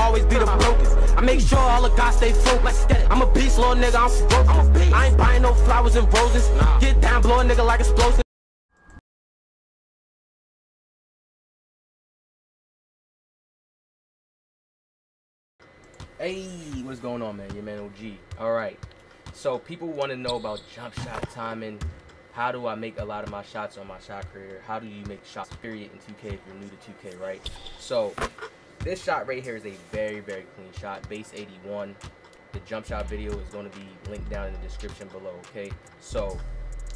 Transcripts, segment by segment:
always be the brokest. I make sure all the guys stay focused. I'm a beast, little nigga, I'm broke. I ain't buying no flowers and roses. Get down, blow a nigga like explosive. Hey, what's going on, man? Your man OG. Alright, so people want to know about jump shot timing. How do I make a lot of my shots on my shot creator? How do you make shots, period, in 2K if you're new to 2K, right? So, this shot right here is a very, very clean shot. Base 81. The jump shot video is going to be linked down in the description below, okay? So,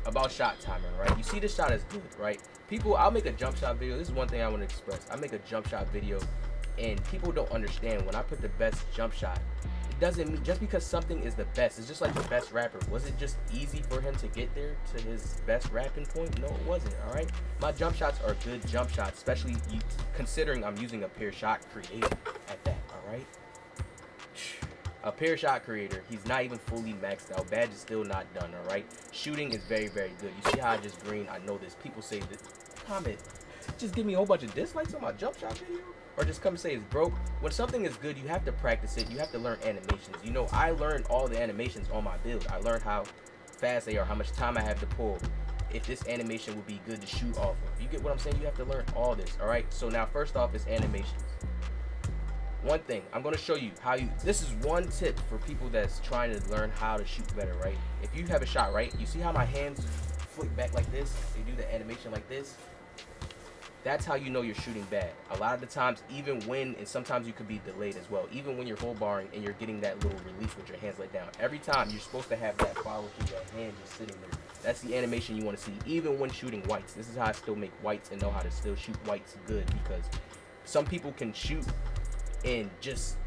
about shot timing, right? You see this shot is good, right? People, I'll make a jump shot video. This is one thing I want to express. I make a jump shot video, and people don't understand when I put the best jump shot, it doesn't mean just because something is the best. It's just like the best rapper. Was it just easy for him to get there to his best rapping point? No, it wasn't. All right, my jump shots are good jump shots, especially considering I'm using a pure shot creator at that. All right, a pure shot creator. He's not even fully maxed out. Badge is still not done. All right, shooting is very, very good. You see how I just green? I know this. People say this. Comment. Just give me a whole bunch of dislikes on my jump shot video, or just come say it's broke. When something is good, you have to practice it. You have to learn animations. You know, I learned all the animations on my build. I learned how fast they are, how much time I have to pull, if this animation would be good to shoot off of. You get what I'm saying? You have to learn all this. All right, so now first off is animations. One thing I'm going to show you how you, this is one tip for people that's trying to learn how to shoot better, right? If you have a shot, right, you see how my hands flick back like this? They do the animation like this. That's how you know you're shooting bad. A lot of the times, even when, and sometimes you could be delayed as well, even when you're hold barring and you're getting that little release with your hands laid down. Every time, you're supposed to have that follow through, that hand just sitting there. That's the animation you want to see, even when shooting whites. This is how I still make whites and know how to still shoot whites good, because some people can shoot and just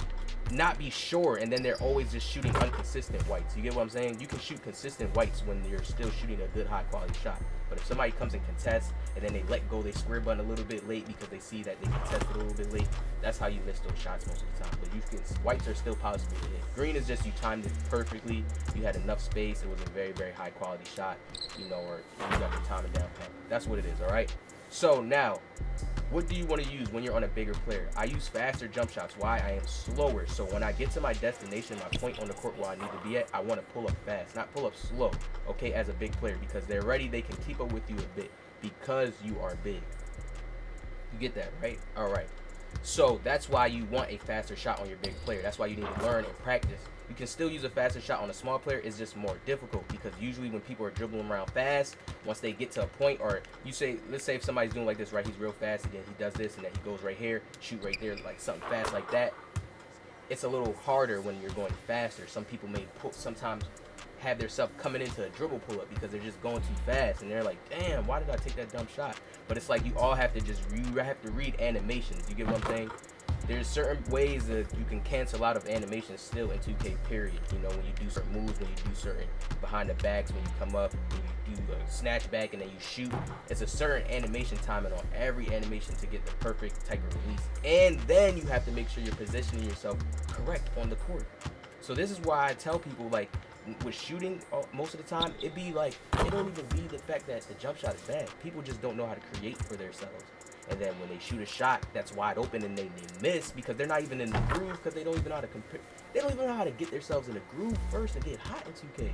not be sure, and then they're always just shooting inconsistent whites. You get what I'm saying? You can shoot consistent whites when you're still shooting a good high quality shot. But if somebody comes and contests and then they let go their square button a little bit late because they see that they contested a little bit late, that's how you miss those shots most of the time. But you can, whites are still possible to hit. Green is just you timed it perfectly, you had enough space, it was a very, very high quality shot, you know, or you got your timing down pat. That's what it is. All right, so now what do you want to use when you're on a bigger player? I use faster jump shots. Why? I am slower. So when I get to my destination, my point on the court where I need to be at, I want to pull up fast, not pull up slow, okay, as a big player, because they're ready, they can keep up with you a bit because you are big. You get that, right? All right. So that's why you want a faster shot on your big player. That's why you need to learn and practice. You can still use a faster shot on a small player. It's just more difficult because usually when people are dribbling around fast, once they get to a point, or you say, let's say if somebody's doing like this, right? He's real fast, and then he does this, and then he goes right here, shoot right there, like something fast like that. It's a little harder when you're going faster. Some people may sometimes have their self coming into a dribble pull up because they're just going too fast, and they're like, damn, why did I take that dumb shot? But it's like you all have to just, you have to read animations. You get what I'm saying? There's certain ways that you can cancel out of animations still in 2K, period. You know, when you do certain moves, when you do certain behind the backs, when you come up, when you do a snatch back and then you shoot. It's a certain animation timing on every animation to get the perfect type of release. And then you have to make sure you're positioning yourself correct on the court. So this is why I tell people, like, with shooting, most of the time, it be like, it don't even be the fact that the jump shot is bad. People just don't know how to create for themselves. And then when they shoot a shot that's wide open and they miss because they're not even in the groove, because they don't even know how to compare. They don't even know how to get themselves in the groove first and get hot in 2K.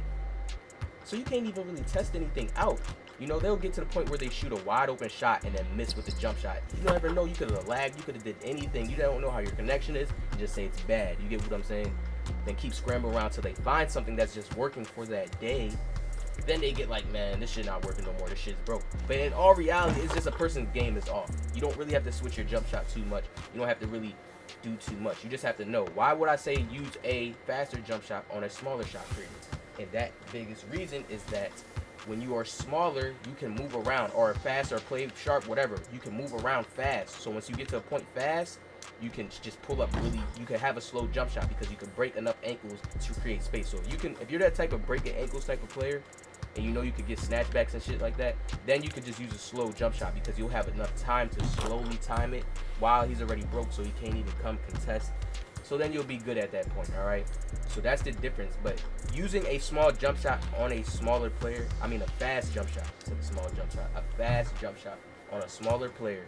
So you can't even really test anything out. You know, they'll get to the point where they shoot a wide open shot and then miss with the jump shot. You never know. You could have lagged. You could have did anything. You don't know how your connection is. You just say it's bad. You get what I'm saying? Then keep scrambling around till they find something that's just working for that day. Then they get like, man, this shit not working no more, this shit's broke. But in all reality, it's just a person's game is off. You don't really have to switch your jump shot too much. You don't have to really do too much. You just have to know. Why would I say use a faster jump shot on a smaller shot creator? And that biggest reason is that when you are smaller, you can move around, or fast, or play sharp, whatever. You can move around fast. So once you get to a point fast, you can just pull up really, you can have a slow jump shot because you can break enough ankles to create space. So if you're that type of breaking ankles type of player, and you know you could get snatchbacks and shit like that, then you could just use a slow jump shot because you'll have enough time to slowly time it while he's already broke, so he can't even come contest. So then you'll be good at that point. All right, so that's the difference. But using a small jump shot on a smaller player, I mean a fast jump shot, it's a small jump shot, a fast jump shot on a smaller player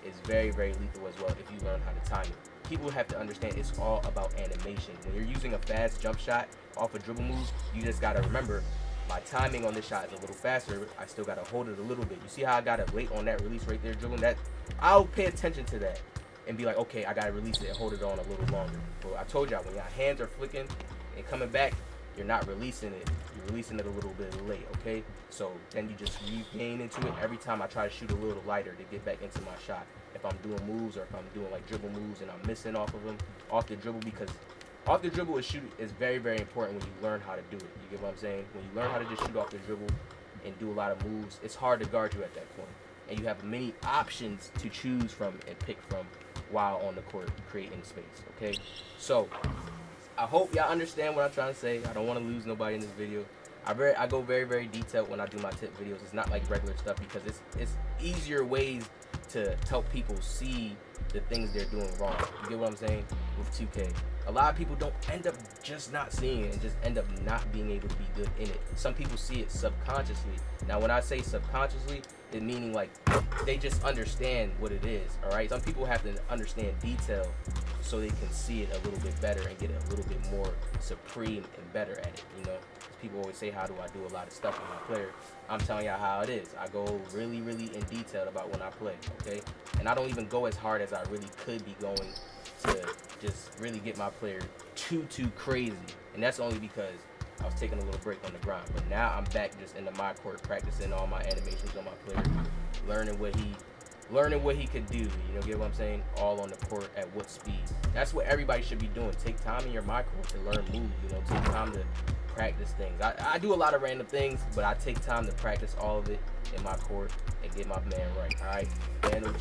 is very, very lethal as well if you learn how to time it. people have to understand it's all about animation. When you're using a fast jump shot off a dribble move, you just gotta remember my timing on this shot is a little faster. I still gotta hold it a little bit. You see how I got it late on that release right there, dribbling that? I'll pay attention to that and be like, okay, I gotta release it and hold it on a little longer. But I told y'all, when your hands are flicking and coming back, you're not releasing it. You're releasing it a little bit late, okay? So then you just regain into it every time I try to shoot a little lighter to get back into my shot. If I'm doing moves or if I'm doing like dribble moves and I'm missing off of them, off the dribble, because off the dribble is very, very important when you learn how to do it. You get what I'm saying? When you learn how to just shoot off the dribble and do a lot of moves, it's hard to guard you at that point. And you have many options to choose from and pick from while on the court creating space, okay? So I hope y'all understand what I'm trying to say. I don't want to lose nobody in this video. I go very, very detailed when I do my tip videos. It's not like regular stuff because it's easier ways to help people see the things they're doing wrong. You get what I'm saying? With 2K. A lot of people don't end up just not seeing it and just end up not being able to be good in it. Some people see it subconsciously. Now when I say subconsciously, it meaning like they just understand what it is, alright? Some people have to understand detail so they can see it a little bit better and get it a little bit more supreme and better at it, you know? People always say, how do I do a lot of stuff with my player? I'm telling y'all how it is. I go really, really in detail about when I play, okay? And I don't even go as hard as I really could be going to just really get my player too crazy. And that's only because I was taking a little break on the grind. But now I'm back just into my court, practicing all my animations on my player, learning what he could do, you know, get what I'm saying? All on the court at what speed. That's what everybody should be doing. Take time in your my court to learn moves, you know, take time to practice things. I do a lot of random things, but I take time to practice all of it in my court and get my man right. All right, man, OG.